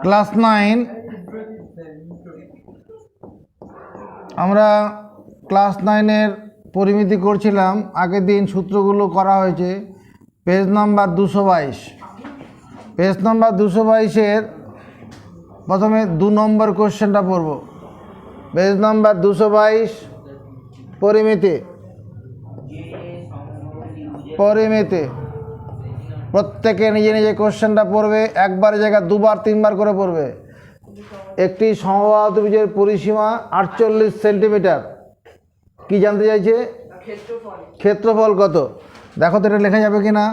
Class 9 আমরা class 9-এর পরিমিতি করছিলাম। আগের দিন সূত্রগুলো করা হয়েছে। Page number 222। পেজ নাম্বার 222-এর প্রথমে 2 নম্বর কোশ্চেনটা পড়ব। Page number 222, পরিমিতি। পরিমিতি প্রত্যেকে নিজে নিজে কোশ্চেনটা পড়বে, একবার জায়গা দুবার তিনবার করে পড়বে। একটি সমবাহু ত্রিভুজের পরিসীমা 48 সেন্টিমিটার। কি জানতে চাইছে? ক্ষেত্রফল কত। দেখো তো এটা লেখা যাবে কি না।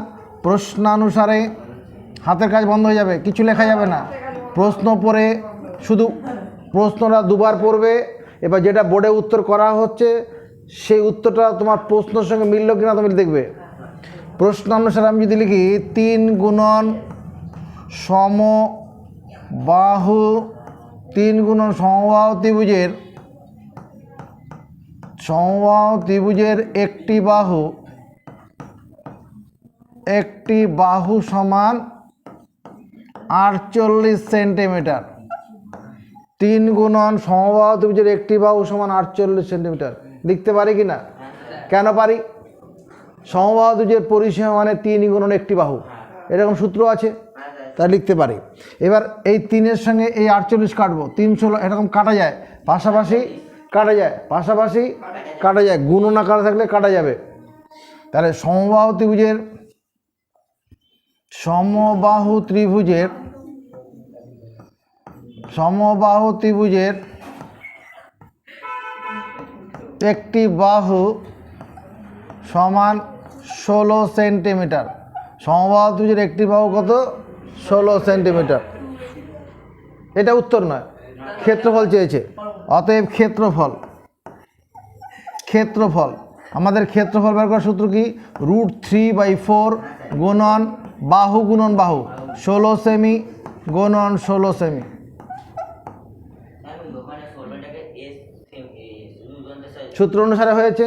প্রশ্নানুসারে হাতের কাজ বন্ধ হয়ে যাবে, কিছু লেখা যাবে না। প্রশ্ন পড়ে শুধু প্রশ্নটা দুবার পড়বে। এবার যেটা বোর্ডে উত্তর করা হচ্ছে সেই উত্তরটা তোমার প্রশ্নের সঙ্গে মিলল কিনা তুমি দেখবে। প্রশ্নানুসারে আমি যদি লিখি 3 গুণন সমবাহু, 3 গুণন সমবাহু ত্রিভুজের একটি বাহু সমান 48 সেন্টিমিটার। 3 গুণন সমবাহু ত্রিভুজের একটি বাহু সমান 48 সেন্টিমিটার। লিখতে পারি কি না? কেন পারি? সমবাহু ত্রিভুজের পরিসীমা মানে 3 গুণন একটি বাহু, এরকম সূত্র আছে, তা লিখতে পারি। এবার এই 3-এর সঙ্গে এই 48 কাটবো। 3 16 এরকম কাটা যায়, পাশাপাশি কাটা যায়, পাশাপাশি কাটা যায়, গুণন আকারে থাকলে কাটা যাবে। তাহলে সমবাহু ত্রিভুজের একটি বাহু সমান 16 সেন্টিমিটার। সমবাহু ত্রিভুজের একটি বাহু কত? 16 সেন্টিমিটার। এটা উত্তর নয়, ক্ষেত্রফল চেয়েছে। অতএব ক্ষেত্রফল আমাদের ক্ষেত্রফল বের করার সূত্র কি? √3/4 গুণন বাহু গুণন বাহু 16 সেমি গুণন 16 সেমি। সূত্র অনুসারে হয়েছে।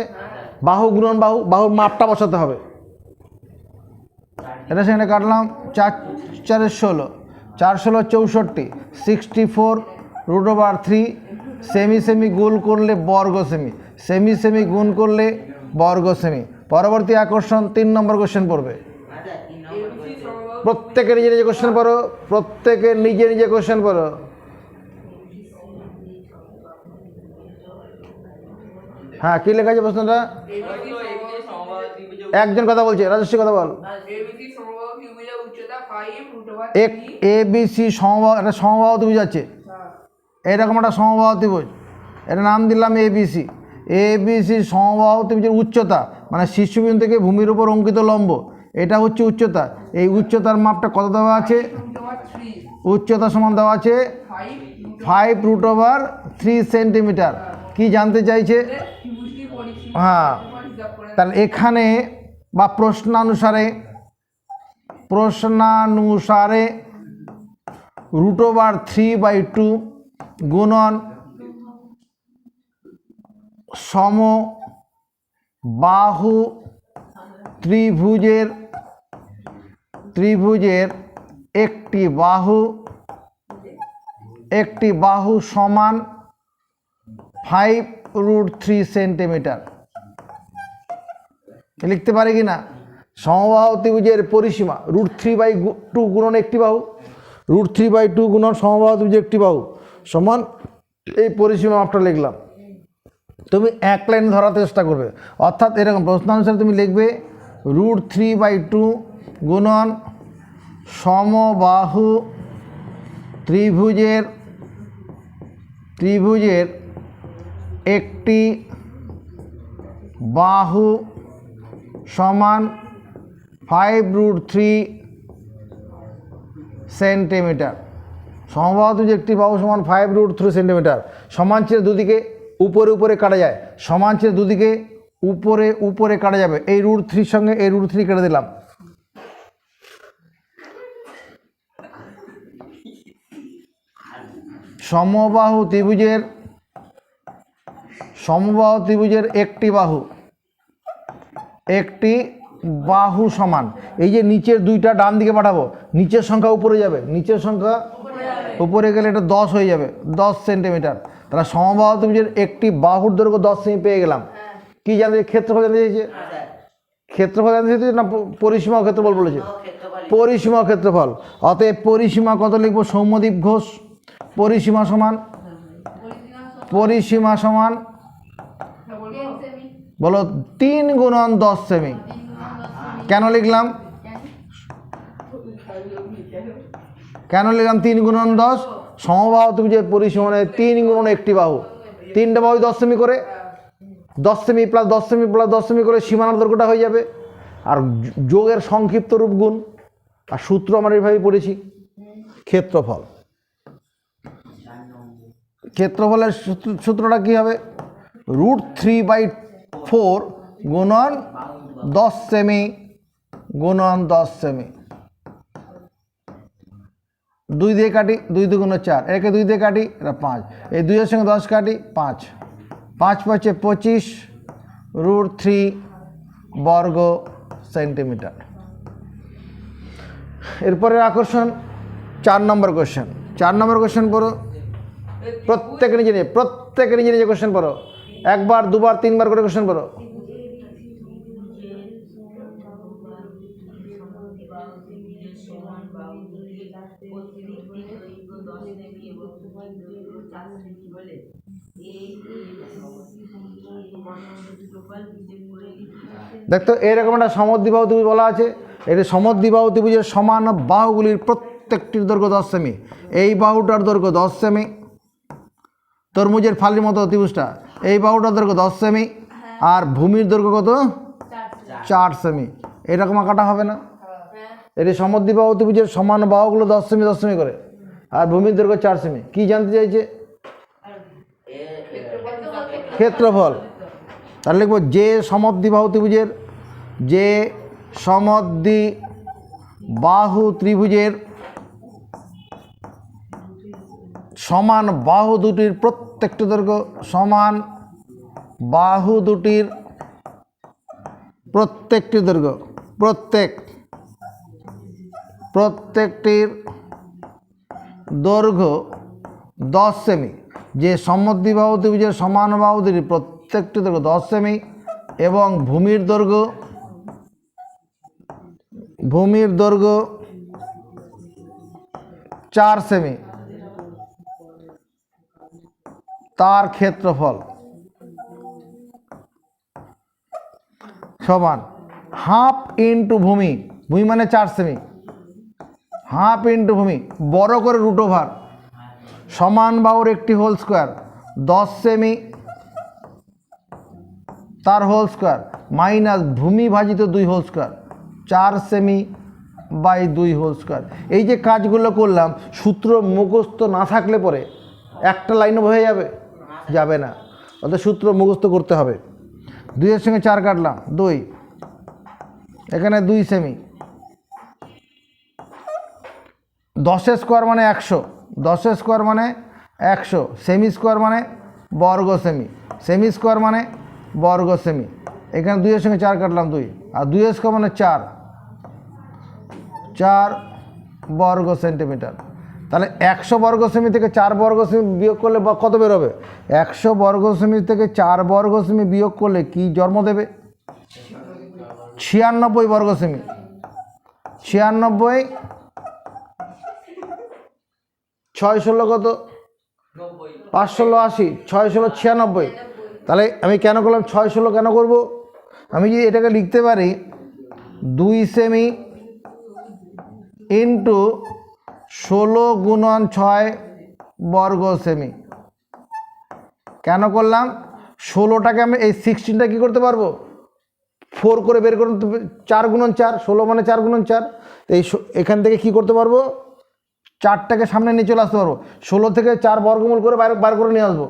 বাহু গুণন বাহু, বাহুর মাপটা বসাতে হবে। এটা সেখানে কাটলাম 4 4 16, 4 16 64, 64 √3। সেমি সেমি গুণ করলে বর্গ সেমি, সেমি সেমি গুণ করলে বর্গ সেমি। পরবর্তী আকর্ষণ 3 নম্বর কোশ্চেন পড়বে। প্রত্যেকে নিজে নিজে কোশ্চেন পড়ো, প্রত্যেকে নিজে নিজে কোশ্চেন পড়ো। হ্যাঁ, কি লেখা আছে প্রশ্নটা? একজন কথা বলছে, রাজশ্রী কথা বল। ABC সমবাহু, একটা সমবাহু ত্রিভুজ আছে, এরকম একটা সমবাহু ত্রিভুজ, এর নাম দিলাম ABC। ABC সমবাহু ত্রিভুজের উচ্চতা মানে শীর্ষবিন্দু থেকে ভূমির উপর অঙ্কিত লম্ব, এটা হচ্ছে উচ্চতা। এই উচ্চতার মাপটা কত দেওয়া আছে? উচ্চতা সমান দেওয়া আছে 5√3 সেন্টিমিটার। কি জানতে চাইছে? হ্যাঁ, তাহলে এখানে বা প্রশ্নানুসারে √3/2 গুণন সমবাহু ত্রিভুজের একটি বাহু সমান 5√3 সেন্টিমিটার। লিখতে পারি কি না? সমবাহু ত্রিভুজের পরিসীমা √3/2 গুণন একটি বাহু, √3/2 গুণন সমবাহু ত্রিভুজের একটি বাহু সমান এই পরিসীমা মাপটা লিখলাম। তুমি এক লাইন ধরার চেষ্টা করবে, অর্থাৎ এরকম প্রশ্নানুসারে তুমি লিখবে √3/2 গুণন সমবাহু ত্রিভুজের একটি বাহু সমান 5√3 সেন্টিমিটার। সমবাহু ত্রিভুজের একটি বাহু সমান 5√3 সেন্টিমিটার। সমান ছেড়ে দুদিকে উপরে উপরে কাটা যায়, সমান ছেড়ে দুদিকে উপরে উপরে কাটা যাবে। এই √3 সঙ্গে এই √3 কেটে দিলাম। সমবাহু ত্রিভুজের একটি বাহু সমান, এই যে নিচের দুইটা ডান দিকে পাঠাবো, নিচের সংখ্যা উপরে যাবে, নিচের সংখ্যা উপরে গেলে এটা 10 হয়ে যাবে, 10 সেন্টিমিটার। তাহলে সমবাহু ত্রিভুজের একটি বাহুর দৈর্ঘ্য 10 সেমি পেয়ে গেলাম। কি জানতে, ক্ষেত্রফল জানতে চাইছে? ক্ষেত্রফল জানতে চাইছে না পরিসীমা ক্ষেত্রফল বলেছে? পরিসীমা ক্ষেত্রফল। অতএব পরিসীমা কত লিখবো? সৌম্যদীপ ঘোষ। পরিসীমা সমান বলো 3 গুণন 10 সেমি। কেন লিখলাম 3 গুণন 10? সমবাহু ত্রিভুজের পরিসীমা মানে 3 গুণন একটি বাহু। 3টে বাহু 10 সেমি করে, 10 semi plus 10 semi plus 10 semi করে সীমানার দৈর্ঘ্যটা হয়ে যাবে। আর যোগের সংক্ষিপ্ত রূপ গুণ। আর সূত্র আমরা এইভাবে পড়েছি, ক্ষেত্রফল। ক্ষেত্রফলের সূত্রটা কি হবে? √3/4 গুণন 10 সেমি গুণন 10 সেমি। 2 দিয়ে কাটি, 2 দুগুণে 4, একে 2 দিয়ে কাটি, এটা 5, এই 2-এর সঙ্গে 10 কাটি, 5, 5 5 25 √3 বর্গ সেন্টিমিটার। এরপরে আকর্ষণ 4 নম্বর কোশ্চেন। 4 নম্বর কোশ্চেন পড়ো, প্রত্যেকে নিজে নিজে কোশ্চেন পড়ো, একবার দুবার তিনবার করে কোশ্চেন পড়ো। দেখতো এরকম একটা সমদ্বিবাহু ত্রিভুজ বলা আছে। এটি সমদ্বিবাহু ত্রিভুজের সমান বাহুগুলির প্রত্যেকটির দৈর্ঘ্য 10 সেমি। এই বাহুটার দৈর্ঘ্য 10 সেমি, তরমুজের ফালির মতো ত্রিভুজটা, এই বাহুটার দৈর্ঘ্য 10 সেমি, আর ভূমির দৈর্ঘ্য কত? 4 সেমি। এরকম আঁকাটা হবে না? এটি সমদ্বিবাহু ত্রিভুজের সমান বাহুগুলো 10 সেমি 10 সেমি করে, আর ভূমির দৈর্ঘ্য 4 সেমি। কি জানতে চাইছে? ক্ষেত্রফল। তাহলে লিখবো যে সমদ্বিবাহু ত্রিভুজের সমান বাহু দুটির প্রত্যেকটি দৈর্ঘ্য সমান বাহু দুটির প্রত্যেকটির দৈর্ঘ্য 10 সেমি। যে সমদ্বিবাহু ত্রিভুজের সমান বাহু দুটির প্রত্যেকটি দৈর্ঘ্য 10 সেমি এবং ভূমির দৈর্ঘ্য 4 সেমি, তার ক্ষেত্রফল সমান হাফ ইন্টু ভূমি মানে 4 সেমি, হাফ ইন্টু ভূমি বড় করে √ওভার সমান বাহুর একটি হোল স্কোয়ার 10 সেমি তার হোল স্কোয়ার মাইনাস ভূমি ভাজিত 2 হোল স্কোয়ার 4 সেমি বাই 2 হোল স্কোয়ার। এই যে কাজগুলো করলাম, সূত্র মুখস্থ না থাকলে পরে একটা লাইনও হয়ে যাবে না। অর্থাৎ সূত্র মুখস্থ করতে হবে। 2-এর সঙ্গে 4 কাটলাম, 2, এখানে 2 সেমি, 10 স্কোয়ার মানে 100, 10 স্কোয়ার মানে 100, সেমি স্কোয়ার মানে বর্গ সেমি, সেমি স্কোয়ার মানে বর্গ সেমি। এখানে 2-এর সঙ্গে 4 কাটলাম, 2, আর 2 স্কোয়ার মানে 4 বর্গ সেন্টিমিটার। তাহলে 100 বর্গ সেমি থেকে 4 বর্গ সেমি বিয়োগ করলে কত বেরোবে? 100 বর্গ সেমি থেকে 4 বর্গ সেমি বিয়োগ করলে কি জন্ম দেবে? 96 বর্গ সেমি। 96, 6 ষোলো কত? 5 ষোলো 80, 6 ষোলো 96। তাহলে আমি কেন করলাম 6 ষোলো কেন করব? আমি যদি এটাকে লিখতে পারি 2 সেমি ইন্টু 16 গুণন 6 বর্গ সেমি। কেন করলাম? 16টাকে আমি এই 16টা কী করতে পারবো? 4 করে বের করতে, 4 গুণন 4, 16 মানে 4 গুণন 4। এই এখান থেকে কি করতে পারবো? 4টাকে সামনে নিয়ে চলে আসতে পারবো। 16 থেকে 4 বর্গমূল করে বার করে নিয়ে আসবো।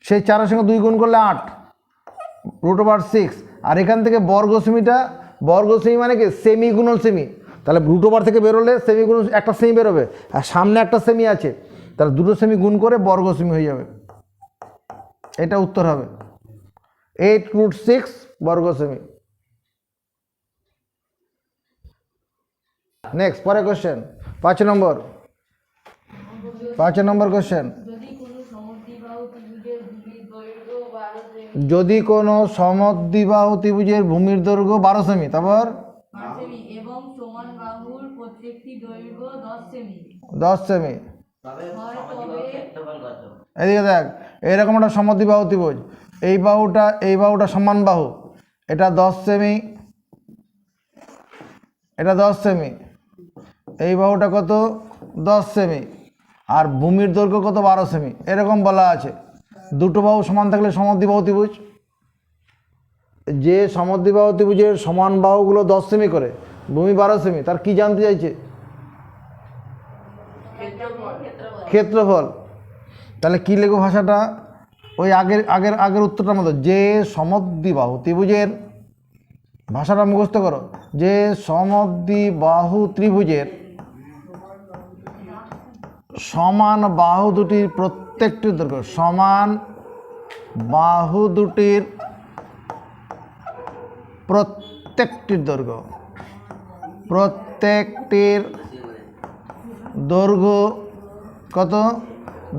সেই 4-এর সঙ্গে 2 গুণ করলে 8 √6। আর এখান থেকে বর্গ সেমি মানে কি? সেমি গুণন সেমি। তাহলে √ওভার থেকে বেরোলে সেমি গুণ একটা সেমি বেরোবে, আর সামনে একটা সেমি আছে, তাহলে দুটো সেমি গুণ করে বর্গ সেমি হয়ে যাবে। এটা উত্তর হবে 8√6 বর্গ সেমি। নেক্সট, পরে কোশ্চেন 5 নম্বর। 5 নম্বর কোশ্চেন, যদি কোনো সমদ্বিবাহু ত্রিভুজের ভূমির দৈর্ঘ্য 12 সেমি, তারপর 5 সেমি এবং সমান বাহুর প্রত্যেকটি দৈর্ঘ্য 10 সেমি। হয়, তবে এদিকে দেখ, এইরকম একটা সমদ্বিবাহু ত্রিভুজ, এই বাহুটা সমান বাহু, এটা 10 সেমি, এটা 10 সেমি, এই বাহুটা কত 10 সেমি, আর ভূমির দৈর্ঘ্য কত 12 সেমি, এরকম বলা আছে। দুটো বাহু সমান থাকলে সমদ্বিবাহু ত্রিভুজ। যে সমদ্বিবাহু ত্রিভুজের সমান বাহুগুলো 10 সেমি করে, ভূমি 12 সেমি, তার কি জানতে চাইছে? ক্ষেত্রফল। তাহলে কি লিখব ভাষাটা? ওই আগের উত্তরটার মতো, যে সমদ্বিবাহু ত্রিভুজের, ভাষাটা মুখস্থ করো, যে সমদ্বিবাহু ত্রিভুজের সমান বাহু দুটির প্রত্যেকটির দৈর্ঘ্য, সমান বাহু দুটির প্রত্যেকটির দৈর্ঘ্য, প্রত্যেকটির দৈর্ঘ্য কত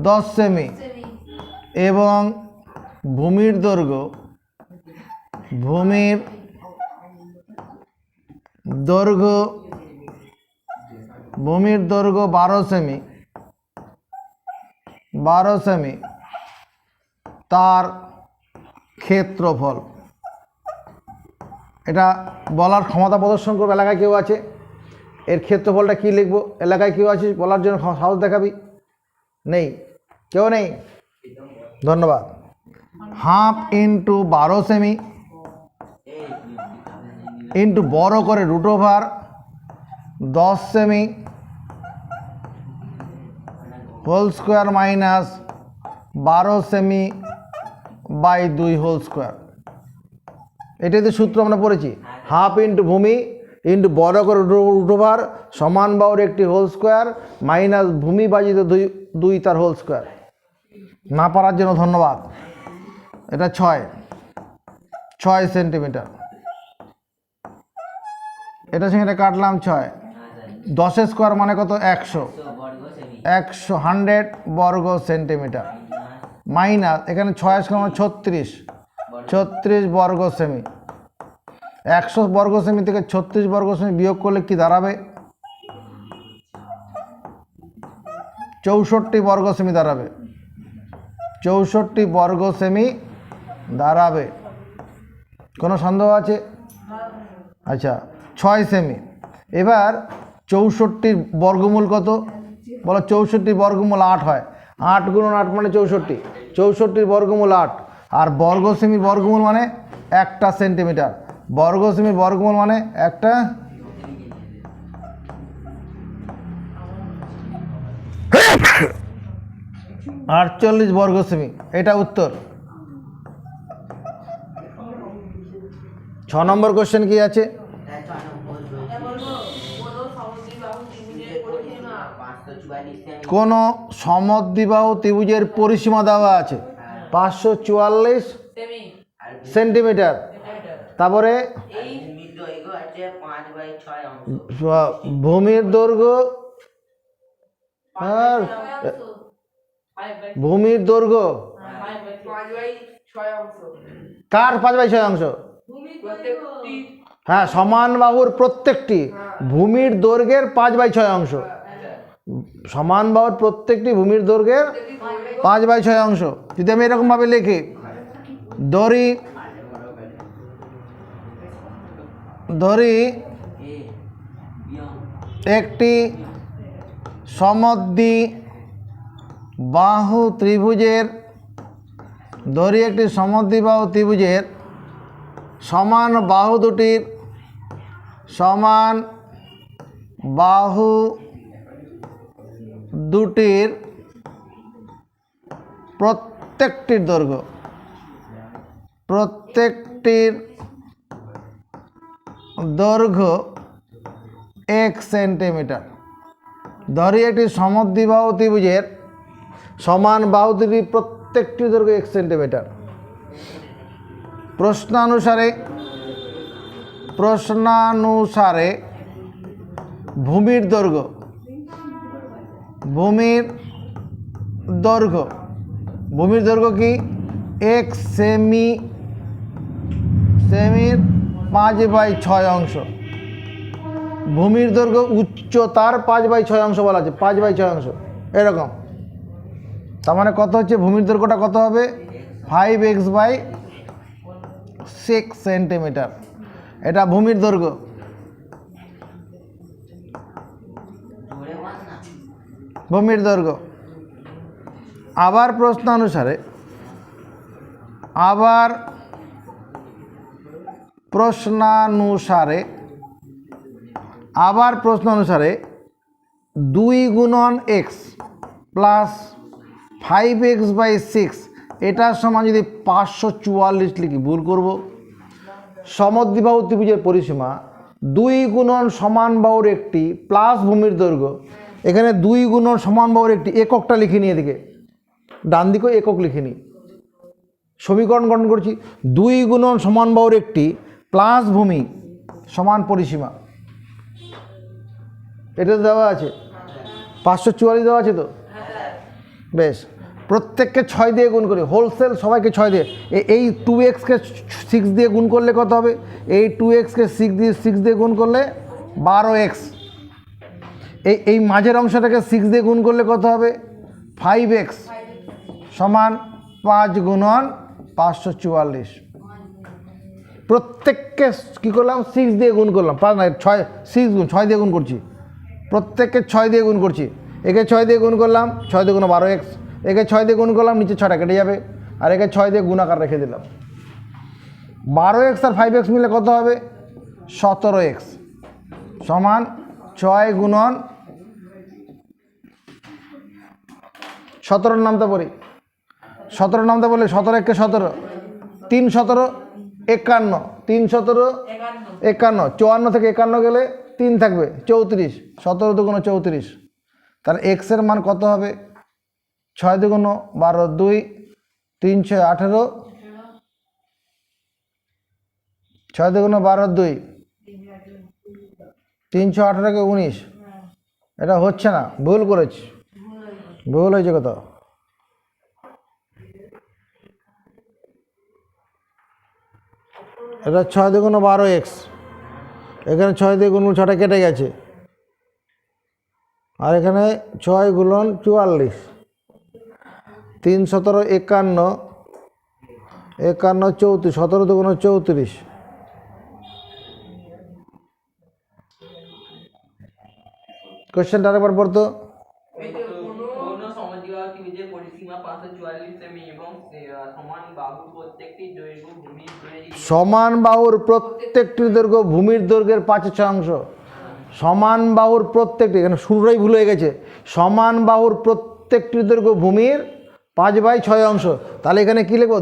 10 সেমি, এবং ভূমির দৈর্ঘ্য 12 সেমি, 12 সেমি, তার ক্ষেত্রফল। এটা বলার ক্ষমতা প্রদর্শন করবে। এলাকায় কেউ আছে? এর ক্ষেত্রফলটা কি লিখবো? এলাকায় কেউ আছে বলার জন্য? সাহস দেখাবি? নেই, কেউ নেই, ধন্যবাদ। হাফ ইন্টু 12 সেমি ইন্টু বড় করে √10 সেমি হোল স্কোয়ার মাইনাস 12 সেমি বাই 2 হোল স্কোয়ার। এটাই তো সূত্র আমরা পড়েছি। হাফ ইন্টু ভূমি ইন্টু বড় করে √, সমান বাহুর একটি হোল স্কোয়ার মাইনাস ভূমি বাজিত 2 তার হোল স্কোয়ার। না পারার জন্য ধন্যবাদ। এটা 6 সেন্টিমিটার। এটা সঙ্গে এটা কাটলাম 6, 10 স্কোয়ার মানে কত? 100 বর্গ সেন্টিমিটার, মাইনাস এখানে 6 স্কোয়ার মানে 36 বর্গ সেমি। 100 বর্গ সেমি থেকে 36 বর্গ সেমি বিয়োগ করলে কি দাঁড়াবে? 64 বর্গ সেমি দাঁড়াবে। 64 বর্গ সেমি দাঁড়াবে। কোনো সন্দেহ আছে? আচ্ছা, 6 সেমি। এবার 64 বর্গমূল কত বলো? 64 বর্গমূল 8 হয়। 8 গুণন 8 মানে 64, 64 বর্গমূল 8, আর বর্গ সেমির বর্গমূল মানে 1 সেন্টিমিটার। বর্গ সেমির বর্গমূল মানে 1 48 বর্গ সেমি। এটা উত্তর। 6 নম্বর কোশ্চেন কি আছে? কোন সমদ্বিবাহু ত্রিভুজের পরিসীমা দেওয়া আছে 544 সেন্টিমিটার। তারপরে ভূমির দৈর্ঘ্য, আর ভূমির দৈর্ঘ্য কার 5/6 অংশ? হ্যাঁ, সমান বাহুর প্রত্যেকটি ভূমির দৈর্ঘ্যের 5/6 অংশ। সমান বাহুর প্রত্যেকটি ভূমির দৈর্ঘ্যের 5/6 অংশ। যদি আমি এরকমভাবে লিখি, ধরি একটি সমদ্বিবাহু ত্রিভুজের, সমান বাহু দুটির প্রত্যেকটির দৈর্ঘ্য 1 সেন্টিমিটার। ধরি একটি সমদ্বিবাহু ত্রিভুজের সমান বাহু দুটির প্রত্যেকটির দৈর্ঘ্য 1 সেন্টিমিটার। প্রশ্নানুসারে ভূমির দৈর্ঘ্য, ভূমির দৈর্ঘ্য কি 1 সেমির 5/6 অংশ। ভূমির দৈর্ঘ্য উচ্চতার 5/6 অংশ বলা আছে, 5/6 অংশ এরকম। তার মানে কত হচ্ছে, ভূমির দৈর্ঘ্যটা কত হবে 5x/6 সেন্টিমিটার। এটা ভূমির দৈর্ঘ্য। ভূমির দৈর্ঘ্য। আবার প্রশ্নানুসারে 2 গুণন x প্লাস 5x/6 এটার সমান যদি 544 লিখি, ভুল করব। সমদ্বিবাহু ত্রিভুজের পরিসীমা 2 গুণন সমান বাহুর একটি প্লাস ভূমির দৈর্ঘ্য। এখানে 2 গুণন সমান বাহুর একটি, এককটা লিখে নিয়ে এদিকে ডান দিকেও একক লিখে নিই, সমীকরণ গঠন করছি। 2 গুণন সমান বাহুর একটি প্লাস ভূমি সমান পরিসীমা, এটা তো দেওয়া আছে, 544 দেওয়া আছে তো। বেশ, প্রত্যেককে 6 দিয়ে গুণ করি, হোলসেল সবাইকে 6 দিয়ে। এই 2xকে 6 দিয়ে গুণ করলে কত হবে, এই 2xকে 6 দিয়ে গুণ করলে 12x। এই মাঝের অংশটাকে 6 দিয়ে গুণ করলে কত হবে 5x সমান 5 গুণন 544। প্রত্যেককে কী করলাম 6 দিয়ে গুণ করলাম, 5 না 6 দিয়ে গুণ করছি, প্রত্যেককে 6 দিয়ে গুণ করছি। একে 6 দিয়ে গুণ করলাম, 6 দিয়ে গুণ 12x। একে 6 দিয়ে গুণ করলাম, নিচে 6টা কেটে যাবে, আর একে 6 দিয়ে গুণাকার রেখে দিলাম। 12x আর 5x মিলে কত হবে 17x সমান 6 গুণন 17 নামতে পড়ি। 17 নামতে বললে 17 একে 17, 3 17 51, 3 17 51, 54 থেকে 51 গেলে 3 থাকবে 34, 17 দুগুণ 34। তাহলে এক্স এর মান কত হবে 6 দুগুণ 12, 2 3 6 18, 6 দুগুণ 12 2 318 কে 19। এটা হচ্ছে না, ভুল করেছি, ভুল হয়েছে কত। এটা 6 দুগুণ 12x, এখানে 6 দিয়ে গুণ 6টা কেটে গেছে, আর এখানে 6 গুণন 44, 3 17 51, 51 34, 17 দুগুণ 34। কোশ্চেনটা আরেকবার পড়তো। সমদ্বিবাহু ত্রিভুজের পরিসীমা 544 সেমি এবং সমান বাহুর প্রত্যেকটি দৈর্ঘ্য ভূমির দৈর্ঘ্য, সমান বাহুর প্রত্যেকটি দৈর্ঘ্য ভূমির দৈর্ঘ্যের 5/6। সমান বাহুর প্রত্যেকটি, এখানে শুরুটাই ভুল হয়ে গেছে, সমান বাহুর প্রত্যেকটি দৈর্ঘ্য ভূমির 5/6। তাহলে এখানে কী লিখব,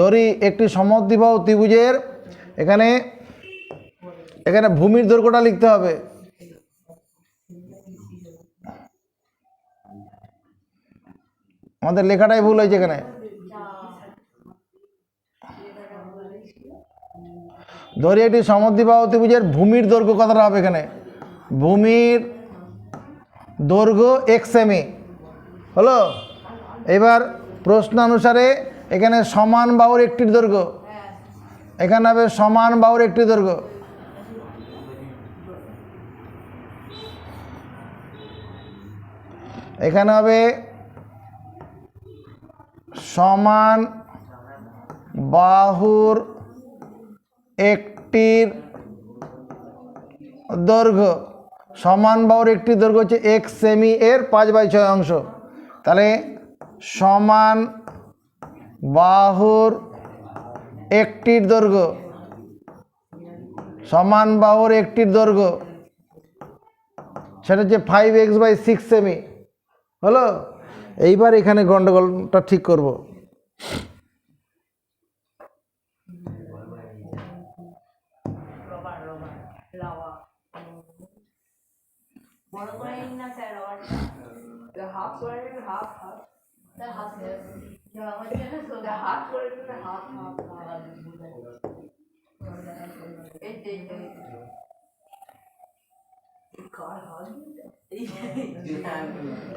ধরি একটি সমদ্বিবাহু ত্রিভুজের, এখানে ভূমির দৈর্ঘ্যটা লিখতে হবে। আমাদের লেখাটাই ভুল হয়েছে এখানে। ধরি একটি সমদ্বিবাহু ত্রিভুজের ভূমির দৈর্ঘ্য কতটা হবে, এখানে ভূমির দৈর্ঘ্য x সেমি হলো। এবার প্রশ্নানুসারে এখানে সমান বাহুর একটির দৈর্ঘ্য, এখানে হবে সমান বাহুর একটি দৈর্ঘ্য। এখানে হবে সমান বাহুর একটির দৈর্ঘ্য, সমান বাহুর একটি দৈর্ঘ্য হচ্ছে x সেমি এর 5/6। তাহলে সমান বাহুর একটির দৈর্ঘ্য, সমান বাহুর একটির দৈর্ঘ্য সেটা হচ্ছে 5x/6 সেমি হলো। এইবার এখানে গন্ডগোলটা ঠিক করব।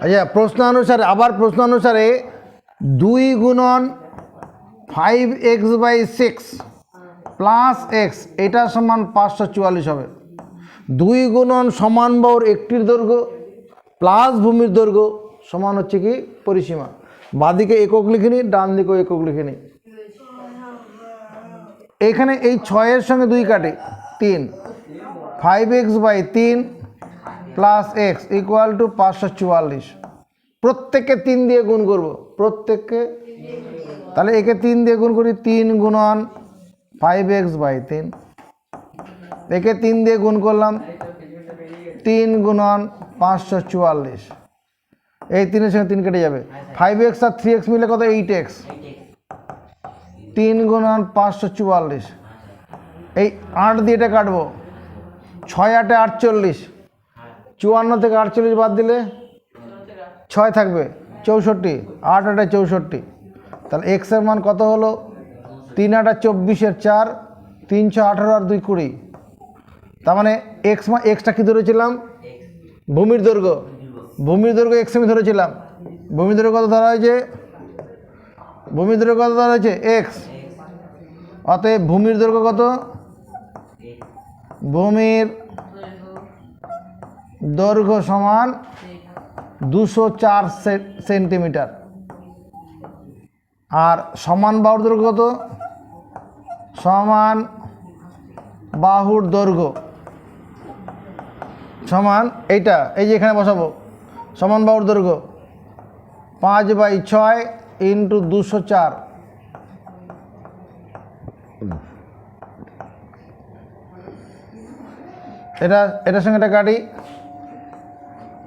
আচ্ছা, প্রশ্ন অনুসারে আবার প্রশ্ন অনুসারে 2 গুণন 5x/6 প্লাস এক্স এটা সমান 544 হবে। 2 গুণন সমান বাহুর একটির দৈর্ঘ্য প্লাস ভূমির দৈর্ঘ্য সমান হচ্ছে কি পরিসীমা। বাঁদিকে একক লিখে নিই, ডান দিকেও একক লিখে নিই। এখানে এই 6-এর সঙ্গে 2 কাটে 3, 5x/3 plus x equal to 544। প্রত্যেককে 3 দিয়ে গুণ করব, প্রত্যেককে। তাহলে একে 3 দিয়ে গুণ করি, 3 গুণন 5x/3। একে 3 দিয়ে গুণ করলাম, 3 গুণন 544। এই 3-এর সঙ্গে 3 কেটে যাবে। 5x আর 3x মিলে কত? 8x। 3 গুণন 544। এই 8 দিয়ে এটা কাটবো, 6 8 48। 54 থেকে 48 বাদ দিলে 6 থাকবে, 64। 8 8 64। তাহলে এক্স এর মান কত হলো? 3 8 24 4, 3 6 18 আর 2 20। তার মানে এক্সটা কি ধরেছিলাম? ভূমির দৈর্ঘ্য। ভূমির দৈর্ঘ্য এক্স আমি ধরেছিলাম। ভূমির দৈর্ঘ্য কত ধরা হয়েছে? ভূমির দৈর্ঘ্য কত ধরা হয়েছে? এক্স। অতএব ভূমির দৈর্ঘ্য কত? ভূমির দৈর্ঘ্য সমান 204 সেন্টিমিটার। আর সমান বাহুর দৈর্ঘ্য কত? সমান বাহুর দৈর্ঘ্য সমান এইটা, এই যে এখানে বসাবো, সমান বাহুর দৈর্ঘ্য 5/6 ইন্টু 204। এটার সঙ্গে এটা কাটি,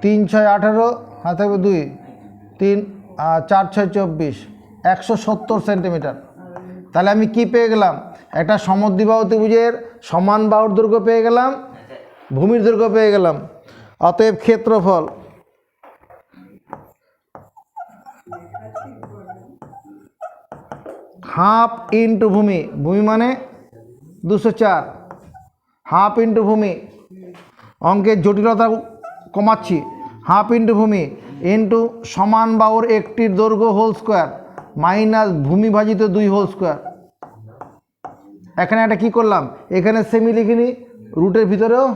3 6 18, হাতে থাকবে 2, 3 4 6 24, 170 সেন্টিমিটার। তাহলে আমি কি পেয়ে গেলাম? একটা সমদ্বিবাহু ত্রিভুজের সমান বাহুর দৈর্ঘ্য পেয়ে গেলাম, ভূমির দৈর্ঘ্য পেয়ে গেলাম। অতএব ক্ষেত্রফল হাফ ইন্টু ভূমি, ভূমি মানে 204, হাফ ইন্টু ভূমি, অঙ্কের জটিলতা কমাচ্ছি, হাফ ইন্টু ভূমি ইন্টু সমান বাহুর একটির দৈর্ঘ্য হোল স্কোয়ার মাইনাস ভূমি ভাজিত 2 হোল স্কোয়ার। এখানে একটা কী করলাম? এখানে সেমি লিখিনি, রুটের ভিতরেও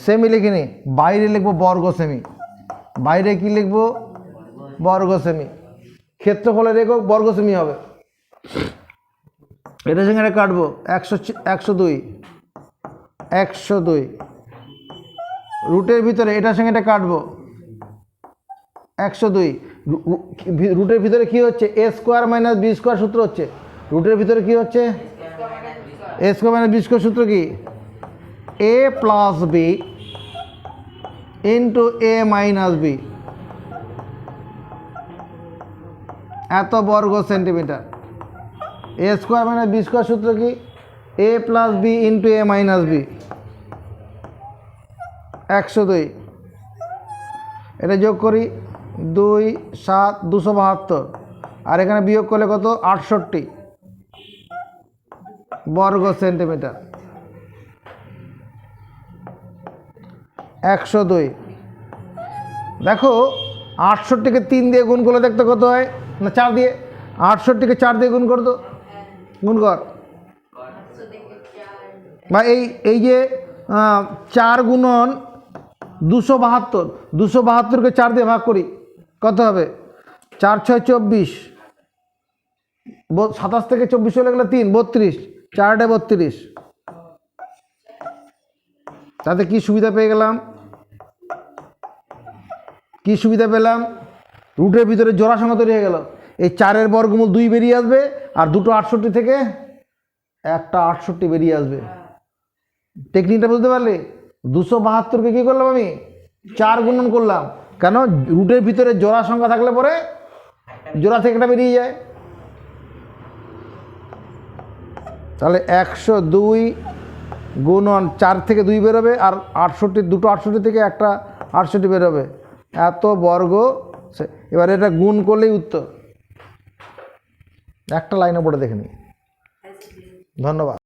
সেমি লিখিনি, বাইরে লিখবো বর্গ সেমি। বাইরে কি লিখবো? বর্গ সেমি। ক্ষেত্রফলের একক বর্গ সেমি হবে। এটার সঙ্গে এটা কাটবো, 102। রুটের ভিতরে এটার সঙ্গে এটা কাটবো, 102। রুটের ভিতরে কি হচ্ছে? এ স্কোয়ার মাইনাস বি স্কোয়ার সূত্র হচ্ছে। রুটের ভিতরে কি হচ্ছে? এ স্কোয়ার মাইনাস বি স্কোয়ার সূত্র কি? এ প্লাস বি ইন্টু এ মাইনাস বি এত বর্গ সেন্টিমিটার। এ স্কোয়ার মাইনাস বি স্কোয়ার সূত্র কি? এ প্লাস বি ইন্টু এ মাইনাস বি। 102। এটা যোগ করি, 2 7 272। আর এখানে বিয়োগ করলে কত? 68 বর্গ সেন্টিমিটার। 102। দেখো 68কে 3 দিয়ে গুণ করলে দেখতে কত হয়? না 4 দিয়ে। 68কে 4 দিয়ে গুণ করতো, গুণ কর। বা এই যে 4 গুণন 272, 272কে 4 দিয়ে ভাগ করি, কত হবে? 4 6 24, 27 থেকে 24 চলে গেলে 3 32, 4 32। তাতে কি সুবিধা পেয়ে গেলাম? কি সুবিধা পেলাম? রুটের ভিতরে জোড়া সংখ্যা তৈরি হয়ে গেল। এই 4-এর বর্গমূল 2 বেরিয়ে আসবে, আর দুটো 68 থেকে একটা 68 বেরিয়ে আসবে। টেকনিকটা বুঝতে পারলে? 272কে কী করলাম? আমি 4 গুণন করলাম। কেন? রুটের ভিতরে জোড়া সংখ্যা থাকলে পরে জোড়া থেকে একটা বেরিয়ে যায়। তাহলে 102 গুণন 4 থেকে 2 বেরোবে, আর 68, দুটো 68 থেকে একটা 68 বেরোবে, এত বর্গ। এবার এটা গুণ করলেই উত্তর। একটা লাইনে পড়ে দেখে নিই। ধন্যবাদ।